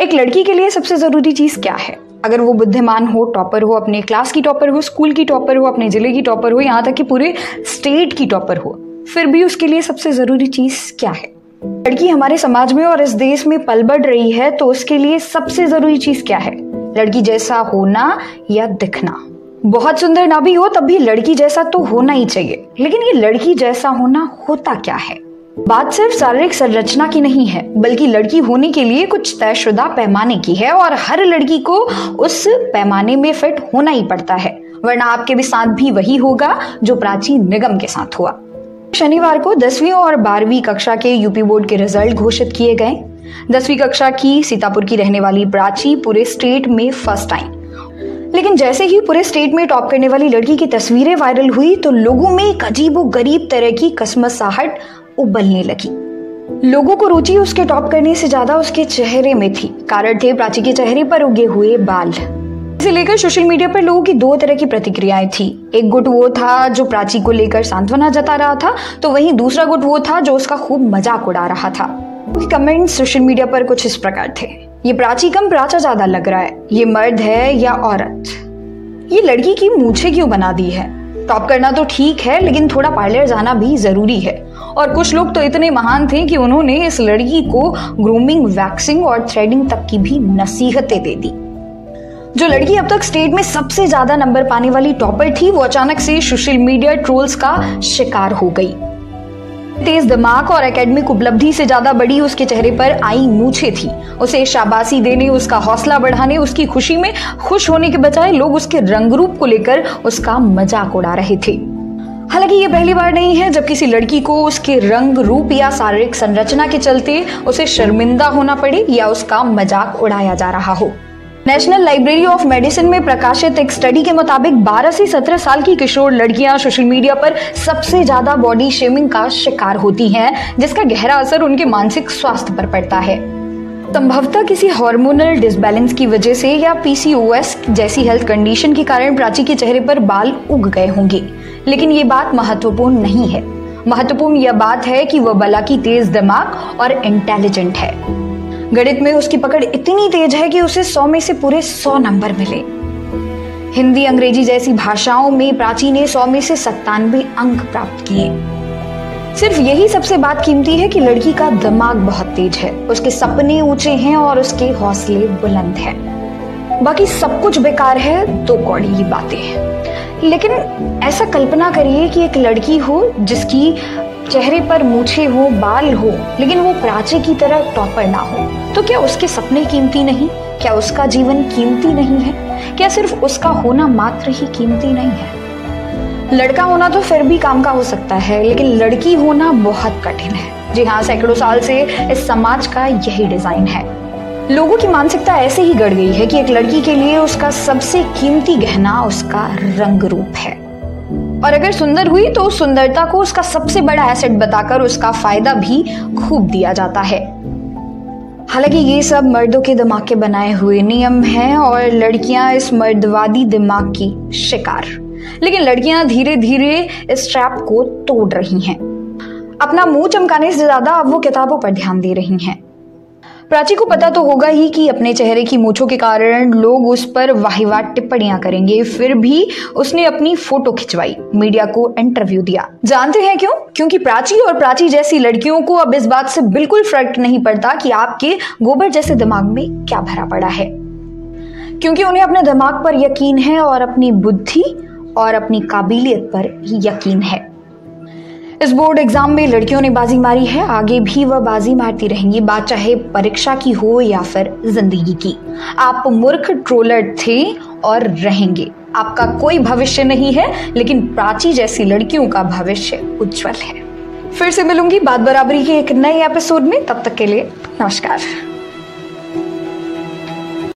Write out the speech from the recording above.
एक लड़की के लिए सबसे जरूरी चीज क्या है? अगर वो बुद्धिमान हो, टॉपर हो, अपने क्लास की टॉपर हो, स्कूल की टॉपर हो, अपने जिले की टॉपर हो, यहाँ तक कि पूरे स्टेट की टॉपर हो, फिर भी उसके लिए सबसे जरूरी चीज क्या है? लड़की हमारे समाज में और इस देश में पल बढ़ रही है तो उसके लिए सबसे जरूरी चीज क्या है? लड़की जैसा होना या दिखना। बहुत सुंदर ना भी हो तब भी लड़की जैसा तो होना ही चाहिए, लेकिन ये लड़की जैसा होना होता क्या है? बात सिर्फ शारीरिक संरचना की नहीं है, बल्कि लड़की होने के लिए कुछ तयशुदा पैमाने की है और हर लड़की को उस पैमाने में फिट होना ही पड़ता है, वरना आपके भी साथ भी वही होगा जो प्राची निगम के साथ हुआ। शनिवार को 10वीं और 12वीं कक्षा के यूपी बोर्ड के रिजल्ट घोषित किए गए। 10वीं कक्षा की सीतापुर की रहने वाली प्राची पूरे स्टेट में फर्स्ट आई, लेकिन जैसे ही पूरे स्टेट में टॉप करने वाली लड़की की तस्वीरें वायरल हुई तो लोगों में एक अजीबोगरीब तरह की कसमसाहट उबलने लगी। लोगों को रुचि उसके टॉप करने से ज्यादा उसके चेहरे में थी। कारण थे प्राची के चेहरे पर उगे हुए बाल। इसे लेकर सोशल मीडिया पर लोगों की दो तरह की प्रतिक्रियाएं थी। एक गुट वो था जो प्राची को लेकर सांत्वना जता रहा था, तो वहीं दूसरा गुट वो था जो उसका खूब मजाक उड़ा रहा था। कमेंट सोशल मीडिया पर कुछ इस प्रकार थे: ये प्राची कम प्राचा ज्यादा लग रहा है, ये मर्द है या औरत, ये लड़की की मूछें क्यों बना दी है, टॉप करना तो ठीक है लेकिन थोड़ा पार्लर जाना भी जरूरी है। और कुछ लोग तो इतने महान थे कि उन्होंने इस लड़की को ग्रूमिंग, वैक्सिंग और थ्रेडिंग तक की भी नसीहतें दे दी। जो लड़की अब तक स्टेट में सबसे ज्यादा नंबर पाने वाली टॉपर थी, वो अचानक से सोशल मीडिया ट्रोल्स का शिकार हो गई। तेज दिमाग और एकेडमिक उपलब्धि से ज्यादा बड़ी उसके चेहरे पर आई मूछें थी। उसे शाबाशी देने, उसका हौसला बढ़ाने, उसकी खुशी में खुश होने के बजाय लोग उसके रंग रूप को लेकर उसका मजाक उड़ा रहे थे। हालांकि ये पहली बार नहीं है जब किसी लड़की को उसके रंग रूप या शारीरिक संरचना के चलते उसे शर्मिंदा होना पड़े या उसका मजाक उड़ाया जा रहा हो। नेशनल लाइब्रेरी ऑफ मेडिसिन में प्रकाशित एक स्टडी के मुताबिक 12 से 17 साल की किशोर लड़कियां सोशल मीडिया पर सबसे ज्यादा बॉडी शेमिंग का शिकार होती हैं, जिसका गहरा असर उनके मानसिक स्वास्थ्य पर पड़ता है। संभवतः किसी हार्मोनल डिसबैलेंस की वजह से या पीसीओएस जैसी हेल्थ कंडीशन के कारण प्राची के चेहरे पर बाल उग गए होंगे, लेकिन ये बात महत्वपूर्ण नहीं है। महत्वपूर्ण यह बात है कि वह भला की तेज दिमाग और इंटेलिजेंट है। गणित में उसकी पकड़ इतनी तेज है कि उसे 100 में से पूरे 100 नंबर मिले। हिंदी, अंग्रेजी जैसी भाषाओं में प्राची ने 100 में से 97 अंक प्राप्त किए। सिर्फ यही सबसे बात कीमती है कि लड़की का दिमाग बहुत तेज है, उसके सपने ऊंचे हैं और उसके हौसले बुलंद हैं। बाकी सब कुछ बेकार है तो कौड़ी की बातें हैं। लेकिन ऐसा कल्पना करिए कि एक लड़की हो जिसकी चेहरे पर मूछें हो, बाल हो, लेकिन वो प्राची की तरह टॉपर ना हो, तो क्या उसके सपने कीमती नहीं? क्या उसका जीवन कीमती नहीं है? क्या सिर्फ उसका होना मात्र ही कीमती नहीं है? लड़का होना तो फिर भी काम का हो सकता है, लेकिन लड़की होना बहुत कठिन है। जी हाँ, सैकड़ों साल से इस समाज का यही डिजाइन है। लोगों की मानसिकता ऐसे ही गढ़ गई है कि एक लड़की के लिए उसका सबसे कीमती गहना उसका रंग रूप है, और अगर सुंदर हुई तो उस सुंदरता को उसका सबसे बड़ा एसेट बताकर उसका फायदा भी खूब दिया जाता है। हालांकि ये सब मर्दों के दिमाग के बनाए हुए नियम हैं और लड़कियां इस मर्दवादी दिमाग की शिकार। लेकिन लड़कियां धीरे धीरे इस ट्रैप को तोड़ रही हैं। अपना मुंह चमकाने से ज्यादा अब वो किताबों पर ध्यान दे रही हैं। प्राची को पता तो होगा ही कि अपने चेहरे की मूंछों के कारण लोग उस पर वाहिवाट टिप्पणियां करेंगे, फिर भी उसने अपनी फोटो खिंचवाई, मीडिया को इंटरव्यू दिया। जानते हैं क्यों? क्योंकि प्राची और प्राची जैसी लड़कियों को अब इस बात से बिल्कुल फर्क नहीं पड़ता कि आपके गोबर जैसे दिमाग में क्या भरा पड़ा है, क्योंकि उन्हें अपने दिमाग पर यकीन है और अपनी बुद्धि और अपनी काबिलियत पर यकीन है। इस बोर्ड एग्जाम में लड़कियों ने बाजी मारी है, आगे भी वह बाजी मारती रहेंगी, बात चाहे परीक्षा की हो या फिर जिंदगी की। आप मूर्ख ट्रोलर थे और रहेंगे। आपका कोई भविष्य नहीं है, लेकिन प्राची जैसी लड़कियों का भविष्य उज्जवल है। फिर से मिलूंगी बात बराबरी के एक नए एपिसोड में, तब तक के लिए नमस्कार।